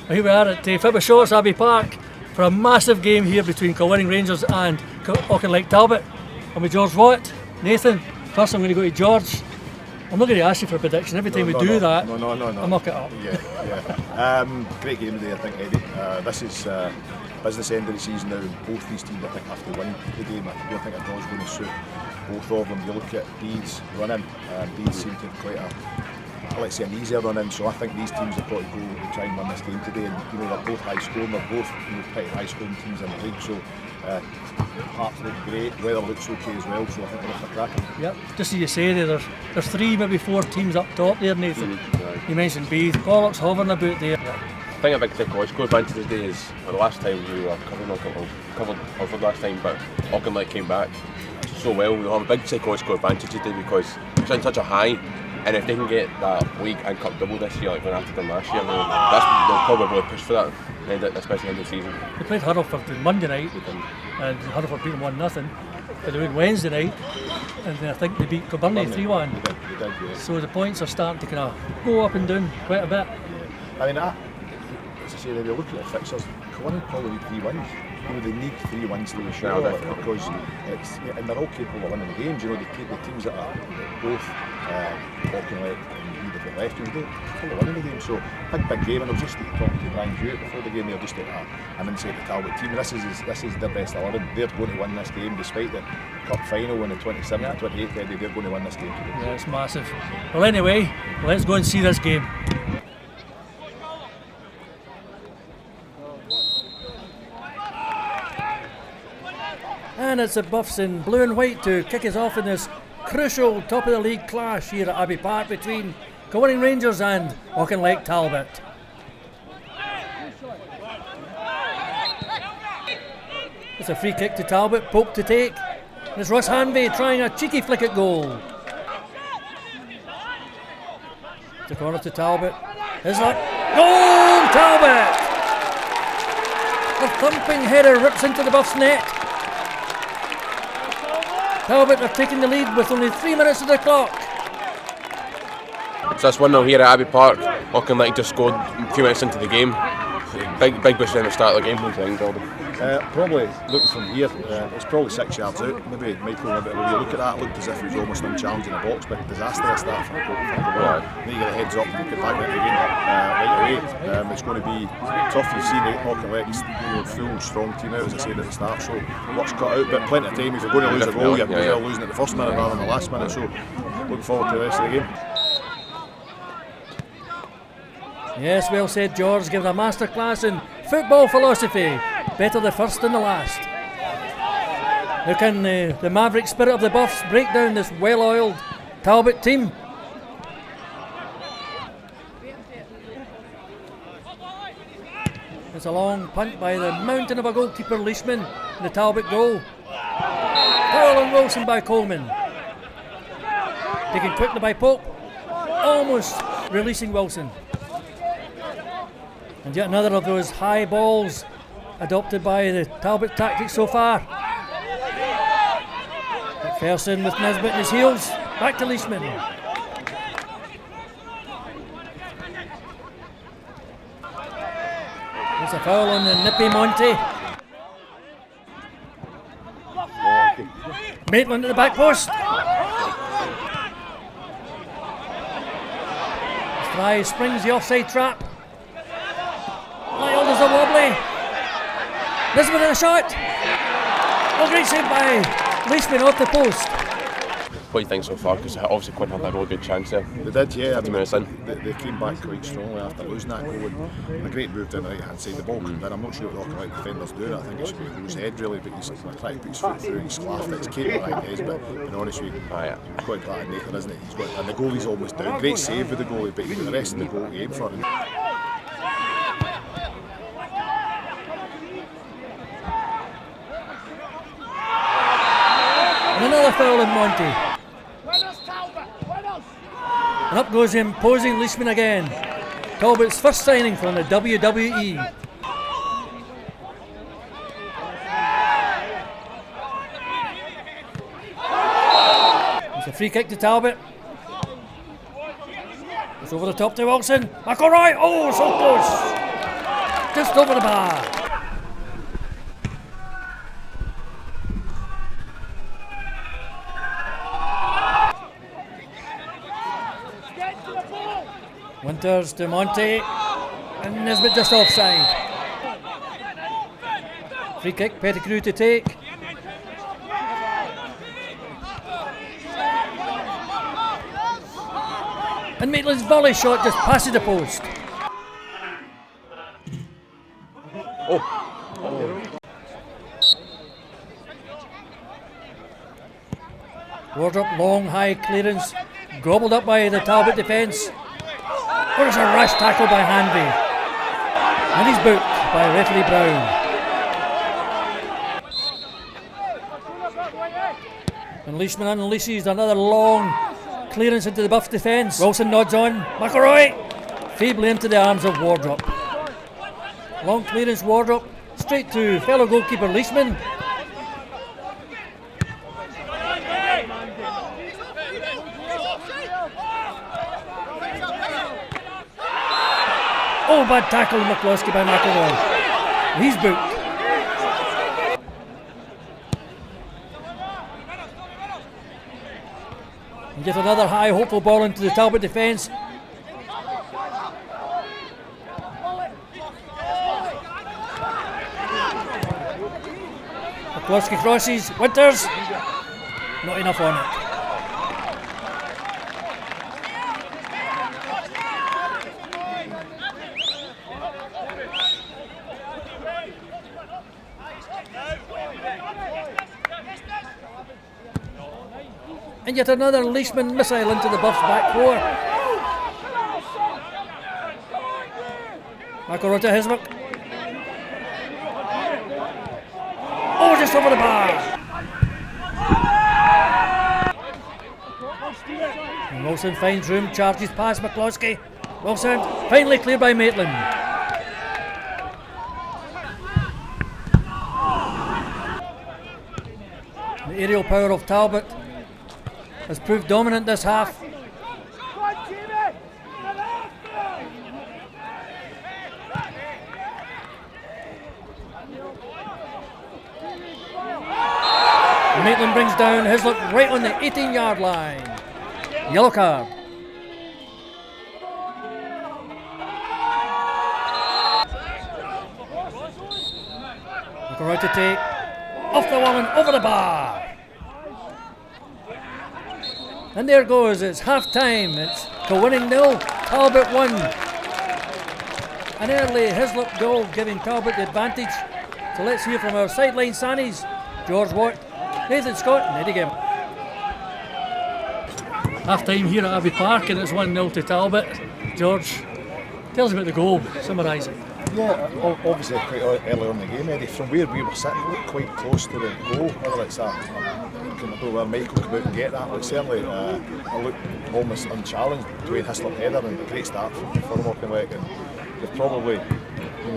Here we are at Fitba Shorts, Abbey Park, for a massive game here between Kilwinning Rangers and Auchinleck Talbot. I'm with George Watt. Nathan, first I'm going to go to George. I'm not going to ask you for a prediction. Every time we do that, I muck it up. Great game today, I think, Eddie. This is business end of the season now. Both these teams, I think, have to win the game. I don't think a draw's going to suit both of them. You look at Bede's running. Bede seemed to have quite an easier run in, so I think these teams have got to go to try and win this game today. And they're both high scoring, they're both pretty high scoring teams in the league. So Hearts look great, weather looks okay as well. So I think we're off the cracking. Yep, just as you say there's 3, maybe 4 teams up top there, Nathan. You mentioned Bede, Pollock's hovering about there. I think a big psychological advantage today is the last time we were covered for the last time, but Auchinleck came back so well. We'll have a big psychological advantage today because it's in such a high. And if they can get that league and cup double this year, like when after them last year, they'll probably push for that, especially in the season. They played Huddersfield Monday night, and Huddersfield beat them 1-0. But they went Wednesday night, and I think they beat Kilbirnie 3-1. They did. So the points are starting to kind of go up and down quite a bit. I mean, as I say, when you look at the fixtures, Kilwinning probably need 3 wins. They need 3 wins to be sure of it, because and they're all capable of winning the games. The teams that are both Auchinleck and Bede have left, they're probably winning the game. So big game, and I was just talking to Brian Hewitt before the game. They're just an insight the Talbot team. This is their best 11. They're going to win this game, despite the cup final on the 27th and 28th. They're going to win this game today. Yeah, it's massive. Well, anyway, let's go and see this game. And it's the Buffs in blue and white to kick us off in this crucial top of the league clash here at Abbey Park between Kilwinning Rangers and Auchinleck Talbot. It's a free kick to Talbot, Pope to take. And it's Ross Hanvey trying a cheeky flick at goal. The corner to Talbot. Is that goal? Talbot! A thumping header rips into the Buffs net. Talbot are taking the lead with only 3 minutes of the clock. So it's 1-0 here at Abbey Park. Auchinleck just scored a few minutes into the game. Big boost in the start of the game. What do you think, Gordon? Probably looking from here, it's probably 6 yards out. Maybe Michael a bit. When you look at that, it looked as if he was almost unchallenged in the box. But disastrous start for the goal. Then you get the heads up and get back into the game right away. It's going to be tough. You've seen Auchinleck's full strong team out, as I said at the start. So work's cut out, but plenty of time. If you're going to lose a goal, you're losing at the first minute rather than the last minute. So looking forward to the rest of the game. Yes, well said, George, giving a masterclass in football philosophy. Better the first than the last. How can the maverick spirit of the Buffs break down this well-oiled Talbot team? It's a long punt by the mountain of a goalkeeper, Leishman, in the Talbot goal. Foul on Wilson by Coleman. Taken quickly by Pope, almost releasing Wilson. And yet another of those high balls adopted by the Talbot tactics so far. McPherson with Nisbet in his heels. Back to Leishman. There's a foul on the nippy Monty. Maitland at the back post. Fry springs the offside trap. Lyle does a wobbly. Nisbet in a shot. Oh, great save by Leishman off the post. What do you think so far? Because obviously Quinn had a really good chance there. They did, yeah. 50 minutes in. They came back quite strongly after losing that goal. And a great move down the right hand side. The ball came in. I'm not sure what the Auchinleck defenders do. I think it should be Who's head really, but he's trying to put his foot through. He's claffed it. It's capable behind his, but in honesty, he's quite glad Nathan, isn't it? And the goalie's almost down. Great save with the goalie, but the rest of the goal he aimed for him. And another foul in Monty. And up goes the imposing Leishman again. Talbot's first signing from the WWE. It's a free kick to Talbot. It's over the top to Wilson. McElroy. Oh, so close. just over the bar. Winters to Monty, and Nisbet just offside. Free kick, Pettigrew to take. And Maitland's volley shot just passes the post. Wardrop, long high clearance, gobbled up by the Talbot defence. What is a rash tackle by Hanby? And he's booked by referee Brown. And Leishman unleashes another long clearance into the Buffs defence. Wilson nods on. McElroy feebly into the arms of Wardrop. Long clearance Wardrop straight to fellow goalkeeper Leishman. Oh, bad tackle McCloskey by McElroy. He's booked. And get another high hopeful ball into the Talbot defence. McCloskey crosses. Winters. Not enough on it. And yet another Leishman missile into the Buffs' back four. McElroy to Heswick. Oh, just over the bar. And Wilson finds room, charges past McCloskey. Wilson finally cleared by Maitland. The aerial power of Talbot has proved dominant this half. Maitland brings down Hislop right on the 18-yard line. Yellow card. McElroy to take. Off the wall and over the bar. And there goes, it's half time. It's Kilwinning 0, Talbot 1. An early Hislop goal giving Talbot the advantage. So let's hear from our sideline Sannies, George Watt, Nathan Scott and Eddie Gemmell. Half time here at Abbey Park and it's 1-0 to Talbot. George, tell us about the goal, summarise it. Yeah, obviously quite early on in the game, Eddie. From where we were sitting, we looked quite close to the goal. Whether it's I don't know where Michael come out and get that, but certainly I looked almost unchallenged. Dwayne Hislop header and a great start from Auchinleck, and they've probably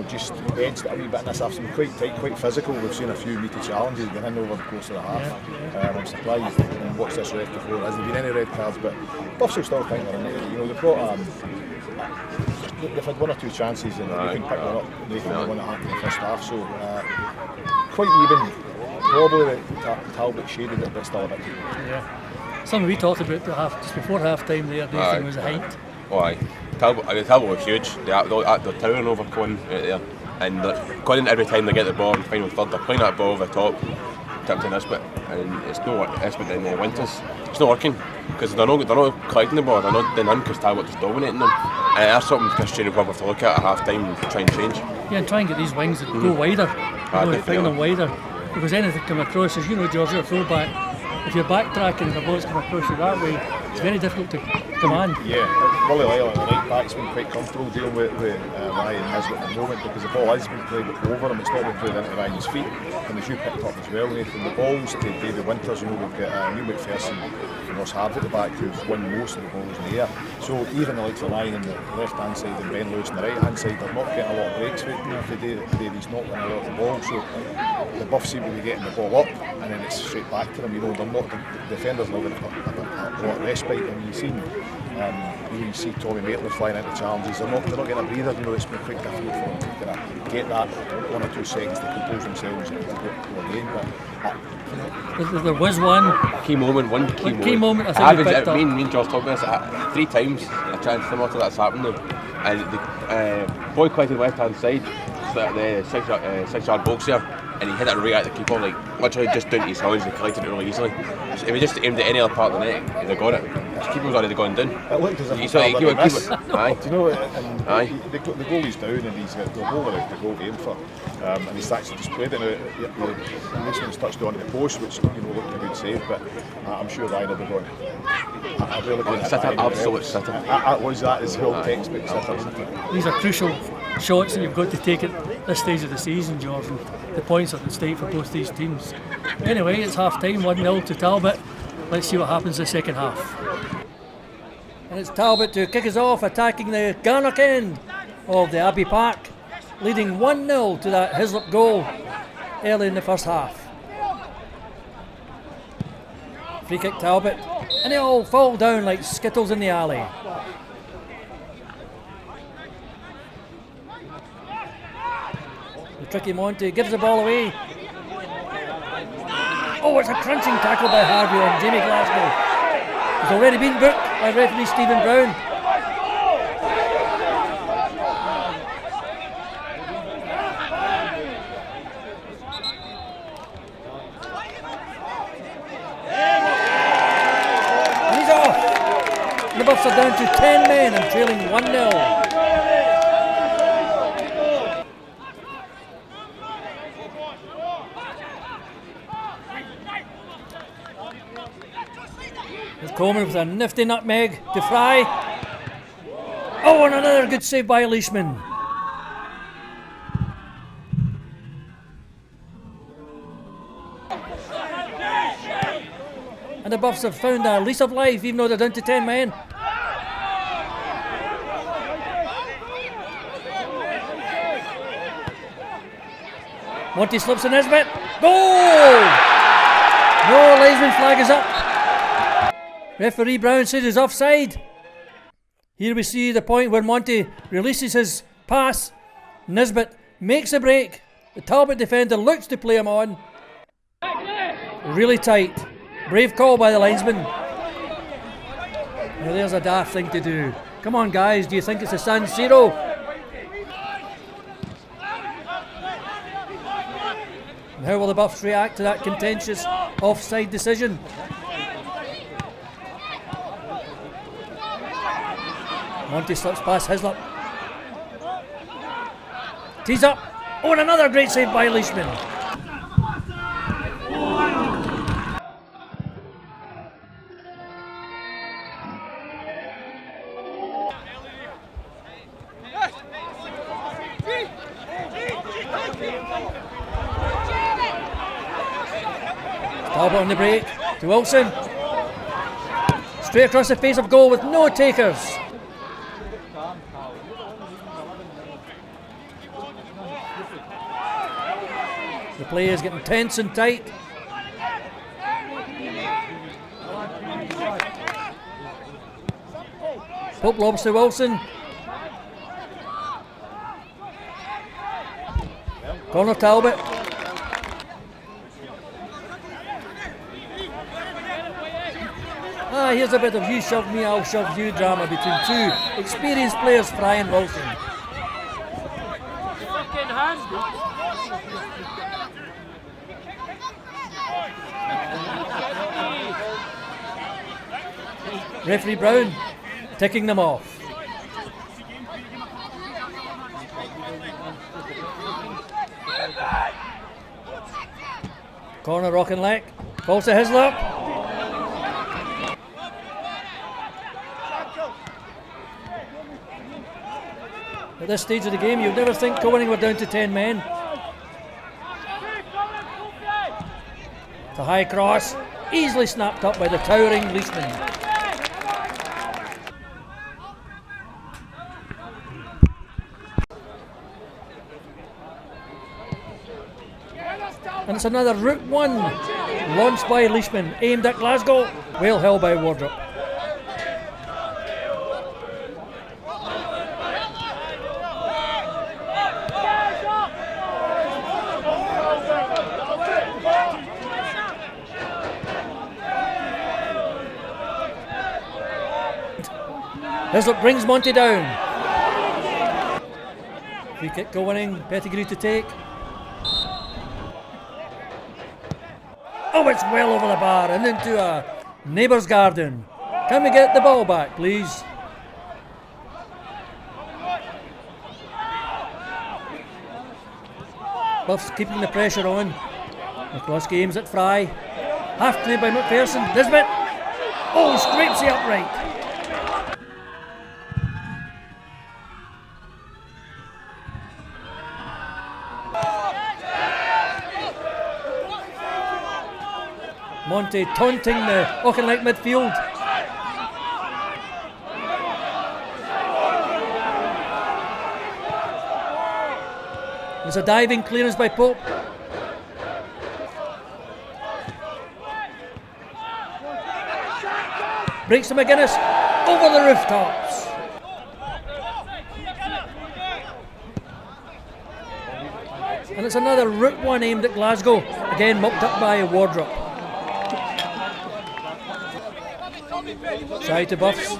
just edged it a wee bit in this half. Been quite tight, quite physical. We've seen a few meaty challenges get in over the course of the half. I'm surprised and watched this ref before. There hasn't been any red cards, but Buffs will still think they're in it. They've got they've had one or two chances and they can pick one up and they can win it in the first half. So quite even. Probably Talbot shaded it, but still a bit too much. Yeah. Something we talked about just before half time there, Nathan, was the height. Oh, aye. Talbot was huge. They're towering over Quinn right there. And Quinn, every time they get the ball and final third, they're playing that ball over the top, tipped to Nisbet. And it's not working. Nisbet in Winters. It's not working because they're not collecting the ball, they're not doing in because Talbot just dominating them. And that's something Chris Cheney will have to look at half time and try and change. Yeah, and try and get these wings that go wider. Find them wider. Because anything come across, as you know, George, you're a fullback. If you're backtracking and the ball's come across you that way, it's very difficult to command. Yeah, Willie Lyle, the right back's been quite comfortable dealing with Ryan Hislop at the moment because the ball has been played over him, it's not been played into Ryan's feet. And as you picked up as well, Nathan, the balls to David Winters, we've got Neil McPherson and Ross Harvey at the back who've won most of the balls in the air. So even the likes of Ryan on the left hand side and Ben Lewis on the right hand side, they're not getting a lot of breaks for David's not winning a lot of the ball. So the Buffs seem to be getting the ball up and then it's straight back to them. They're not, the defenders not getting a lot of respite. And you've seen You see Tommy Maitland flying into challenges. They're not getting a breather. It's been quite difficult for them to kind of get that 1 or 2 seconds to compose themselves and go again. But there was one key moment. I think we picked up. Me and George talked about this 3 times. A chance to monitor that's happened though, and the boy quite to the left hand side, the 6-yard box there, and he hit it right at the keeper, like literally just down to his hands and collected it really easily. So if he just aimed at any other part of the net, he'd have got it. The keeper was already gone down. It looked as if he saw it. Aye. Do you know? The goalie's down and he's got the goal to aim for, and he's actually just played it. The Leachman's touched on the post, which looked a good save, but I'm sure Ryan will be going. Absolute sitter. That is whole textbook sitter. These are crucial shots that you've got to take at this stage of the season, George. And the points are at stake for both these teams. Anyway, it's half time, 1-0 to Talbot. Let's see what happens in the second half. And it's Talbot to kick us off, attacking the Garnock end of the Abbey Park, leading 1-0 to that Hislop goal early in the first half. Free kick Talbot, and they all fall down like skittles in the alley. The tricky Monty gives the ball away. Oh, it's a crunching tackle by Harvey on Jamie Glasgow. He's already been booked by referee Stephen Brown. And he's off. The Buffs are down to 10 men and trailing 1-0. Coleman with a nifty nutmeg to Fry. Oh, and another good save by Leishman. And the Buffs have found a lease of life, even though they're down to 10 men. Monty slips in Nisbet. Goal! No, linesman flag is up. Referee Brown says he's offside. Here we see the point where Monty releases his pass. Nisbet makes a break. The Talbot defender looks to play him on. Really tight. Brave call by the linesman. Now there's a daft thing to do. Come on guys, do you think it's a San Siro? And how will the Buffs react to that contentious offside decision? Monty slips past Hislop. Tees up. Oh, and another great save by Leishman. Talbot on the break to Wilson. Straight across the face of goal with no takers. The play is getting tense and tight. Pope lobs to Wilson. Corner Talbot. Here's a bit of you shove me, I'll shove you drama between two experienced players, Fry and Wilson. Referee Brown ticking them off. Corner Auchinleck. Falls to Hislop. At this stage of the game, you'd never think Kilwinning were down to 10 men. It's a high cross, easily snapped up by the towering Leishman. And it's another Route 1 launched by Leishman, aimed at Glasgow. Well held by Wardrop. Hislop brings Monty down. Free kick Kilwinning, Pettigrew to take. Oh, it's well over the bar and into a neighbour's garden. Can we get the ball back, please? Buffs keeping the pressure on. McCluskey aims at Fry. Half cleared by McPherson. Nisbet. Oh, scrapes the upright. Monty taunting the Auchinleck midfield. There's a diving clearance by Pope. Breaks to McGuinness. Over the rooftops. And it's another Route 1 aimed at Glasgow. Again mopped up by Wardrop. Side to Buffs.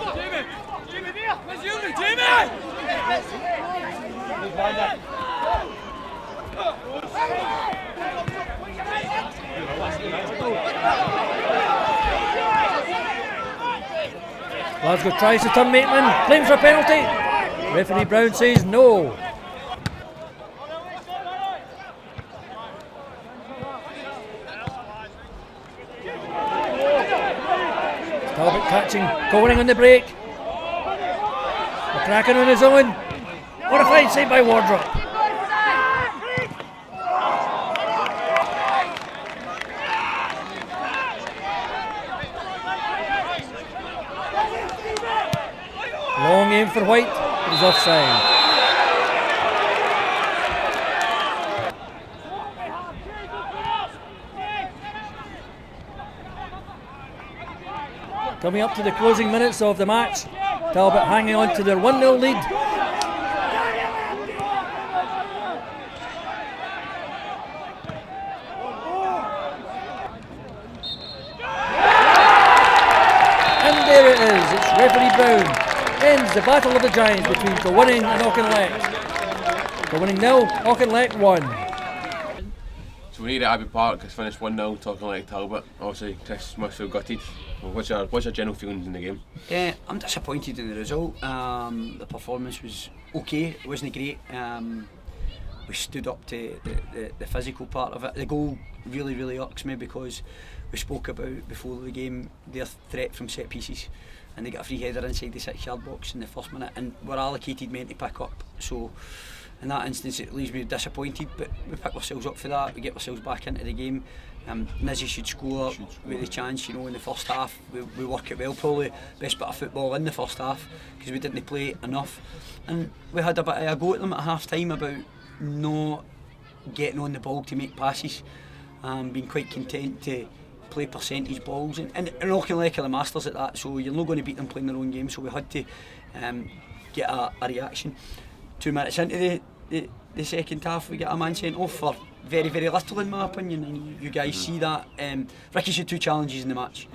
Glasgow tries to turn Maitland, claims for a penalty. Referee Brown says no. Talbot catching, Kilwinning on the break. McCracken on his own. What a fine save by Wardrop. Long aim for White, but he's offside. Coming up to the closing minutes of the match, Talbot hanging on to their 1-0 lead. And there it is, it's referee Brown. Ends the battle of the giants between Kilwinning and Auchinleck. Kilwinning 0, Auchinleck 1. So we're here at Abbey Park, it's finished 1-0 to Auchinleck Talbot. Obviously Chris must feel gutted. Well, what's your general feelings in the game? I'm disappointed in the result. The performance was okay, it wasn't great. We stood up to the physical part of it. The goal really irks me because we spoke about before the game their threat from set pieces, and they got a free header inside the 6-yard box in the first minute and were allocated men to pick up. So in that instance it leaves me disappointed, but we pick ourselves up for that, we get ourselves back into the game. Nizzy should score with the chance, you know, in the first half. We work it well, probably best bit of football in the first half because we didn't play enough, and we had a bit of a go at them at half time about not getting on the ball to make passes, being quite content to play percentage balls, and Auchinleck are the masters at that, so you're not going to beat them playing their own game, so we had to get a reaction. 2 minutes into the second half we get a man sent off for very little in my opinion, and you guys see that. Ricky's had 2 challenges in the match.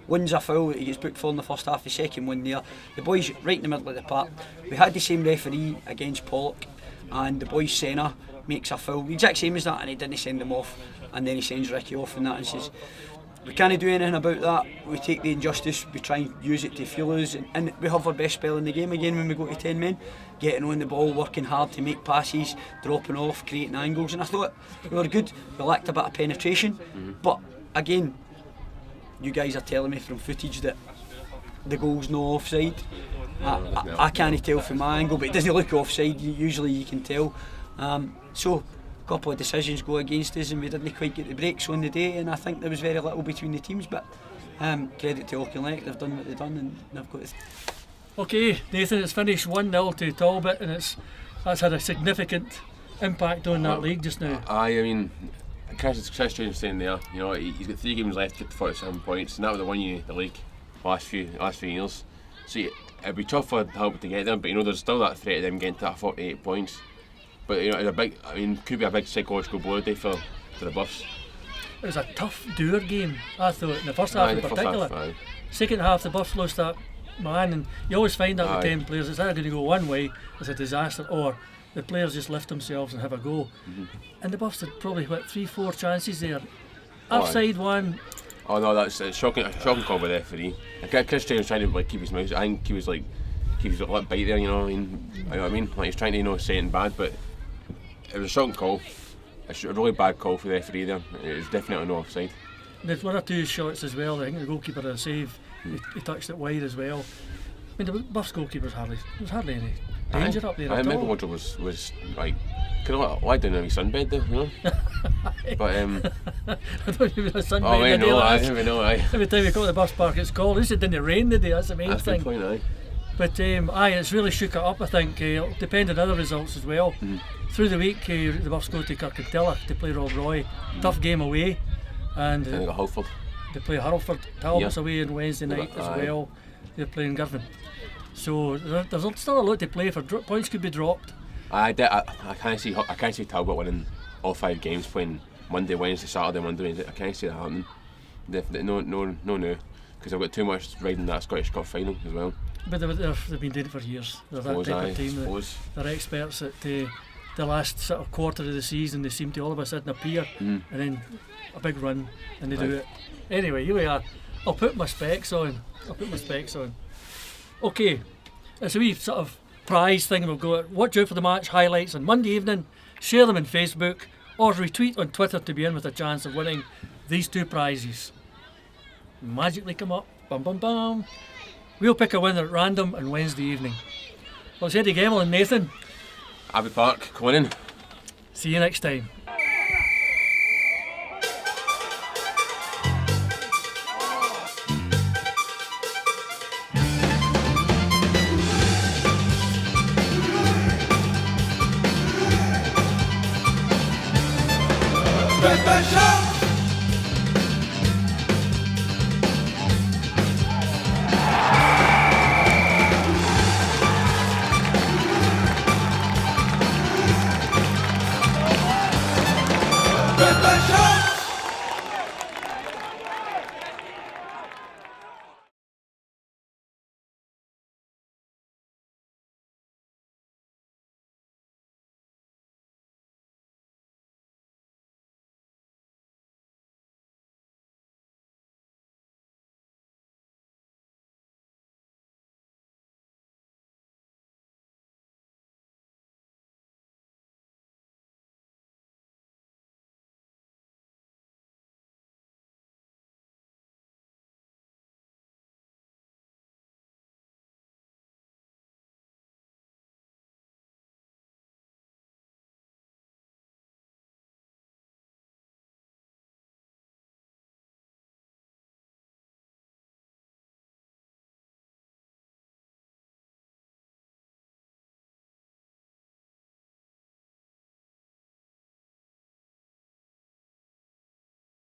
One's a foul that he gets booked for in the first half, the second one there, the boys right in the middle of the park. We had the same referee against Pollock, and the boys centre makes a foul, the exact same as that, and he didn't send them off, and then he sends Ricky off in that instance. We can't do anything about that. We take the injustice, we try and use it to fuel us, and we have our best spell in the game again when we go to 10 men, getting on the ball, working hard to make passes, dropping off, creating angles, and I thought we were good. We lacked a bit of penetration, but again, you guys are telling me from footage that the goal's no offside. I can't tell from my angle, but it doesn't look offside. Usually you can tell. So a couple of decisions go against us, and we didn't quite get the breaks on the day, and I think there was very little between the teams, but credit to Auchinleck, they've done what they've done, and they've got Okay, Nathan, it's finished 1-0 to Talbot, and that's had a significant impact on that league just now. I mean, Chris Strange saying there, you know, he's got 3 games left at 47 points, and that would have won you the league last few years. So it'd be tough for Talbot to get them, but you know, there's still that threat of them getting to that 48 points. But you know, could be a big psychological blow today for the Buffs. It was a tough doer game, I thought, in the first half in particular. Second half, the Buffs lost that man, and you always find that with Aye. 10 players, it's either going to go one way, it's a disaster, or the players just lift themselves and have a go. And the Buffs had probably, 3-4 chances there. Aye. Offside one, Oh no, that's a shocking call by the referee. Chris Taylor was trying to keep his mouth. I think he was let bite there. You know what I mean? Like he's trying to say it bad, but it was a shocking call. It's a really bad call for the referee there. It was definitely no offside. there's one or two shots as well. I think the goalkeeper had a save. He touched it wide as well. I mean, the Buffs goalkeeper's there's hardly any danger up there I at remember all. Wardrobe was like kind of lie down in his sunbed there, you know. But I don't even know sunbed oh wait, the day no, I last. never know. Aye. Every time you come to the bus park, it's cold. At least it didn't rain the day. That's the main That's the thing. point, aye. But it's really shook it up. I think it'll depend on other results as well. Through the week, the Buffs go to Kirkintilloch to play Rob Roy. Tough game away, and I think Halford. they play Hurlford. Talbot's Yeah. away on Wednesday night as Aye. well. They're playing Girvan. So there's still a lot to play for. Points could be dropped. I can't see Talbot winning all 5 games, playing Monday, Wednesday, Saturday, Monday, Wednesday. I can't see that happening. Definitely no. Because I've got too much riding that Scottish Cup final as well. But they've been doing it for years. They're that type of team. They're experts at the last sort of quarter of the season. They seem to all of a sudden appear and then a big run and they do it. Anyway, here we are. I'll put my specs on. Okay, it's a wee sort of prize thing. We'll go watch out for the match highlights on Monday evening. Share them on Facebook or retweet on Twitter to be in with a chance of winning these 2 prizes. Magically come up. Bum bum bum. We'll pick a winner at random on Wednesday evening. Well, it's Eddie Gemmell and Nathan. Abbey Park, Kilwinning. See you next time. Fitba Show!